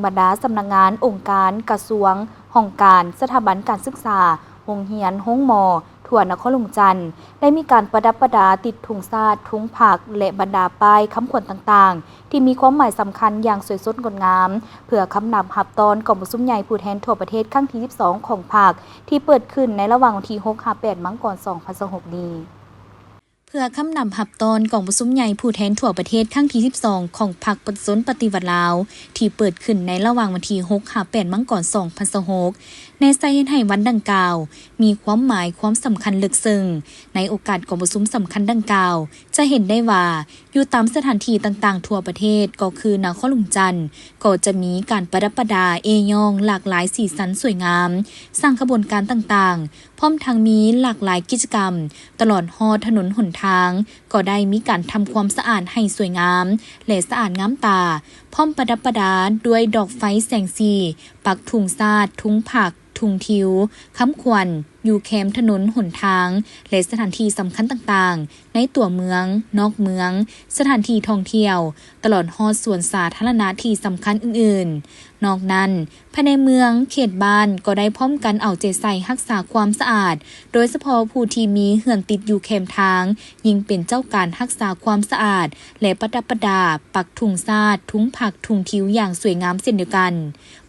บรรดาสำนักงานองค์การกระทรวงห้องการสถาบันการศึกษาโรงเรียนห้องหมอทั่วนครหลวงจันทร์ได้มีการประดับประดาติดธงชาติธงผักและบรรดาป้ายคำขวัญต่างๆที่มีความหมายสำคัญอย่างสวยสดงดงามเพื่อคำนำหับตอนกองประชุมใหญ่ผู้แทนทั่วประเทศครั้งที่ 12 ของภาคที่เปิดขึ้นในระหว่างวันที่ 6-8 มังกร 2026 นี้เพื่อคำนำหับตอนกองประชุมใหญ่ผู้แทนทั่วประเทศครั้งที่ 12 ของพรรคประชาปฏิวัติลาวที่เปิดขึ้นในระหว่างวันที่ 6-8 มังกร 2026ในไซน์ให้วันดังกล่าวมีความหมายความสำคัญลึกซึ้งในโอกาสกองประชุมสำคัญดังกล่าวจะเห็นได้ว่าอยู่ตามสถานที่ต่างๆทั่วประเทศก็คือนครหลวงจันทร์ก็จะมีการประดับประดาเอยองหลากหลายสีสันสวยงามสร้างขบวนการต่างๆพร้อมทั้งมีหลากหลายกิจกรรมตลอดฮอดถนนหนทางก็ได้มีการทำความสะอาดให้สวยงามและสะอาดงามตาพร้อมประดับประดาด้วยดอกไฟแสงสีปักธงชาติธงผักทุงทิวค้ำขวัญอยู่แคมถนนหนทางและสถานที่สำคัญต่างๆในตัวเมืองนอกเมืองสถานที่ท่องเที่ยวตลอดฮอดสวนสาธารณะที่สำคัญอื่นๆนอกนั้นภายในเมืองเขตบ้านก็ได้พร้อมกันเอาใจใส่รักษาความสะอาดโดยเฉพาะผู้ที่มีเหือนติดอยู่แคมทางยิ่งเป็นเจ้าการรักษาความสะอาดและประดับประดาปักธงชาติธงผักธงทิวอย่างสวยงามเช่นเดียวกัน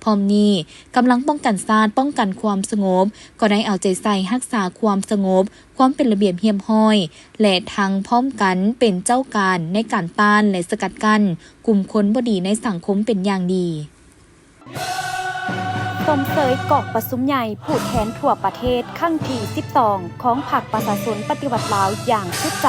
พร้อมนี้กำลังป้องกันชาติป้องกันความสงบก็ได้เอาใจใส่รักษาความสงบความเป็นระเบียบเรียบร้อยและทางพร้อมกันเป็นเจ้าการในการต้านและสกัดกั้นกลุ่มคนบ่ดีในสังคมเป็นอย่างดีสมเสยกอกประชุมใหญ่ผู้แทนทั่วประเทศครั้งที่ 12 ของพรรคประชาชนปฏิวัติลาวอย่างสุดใจ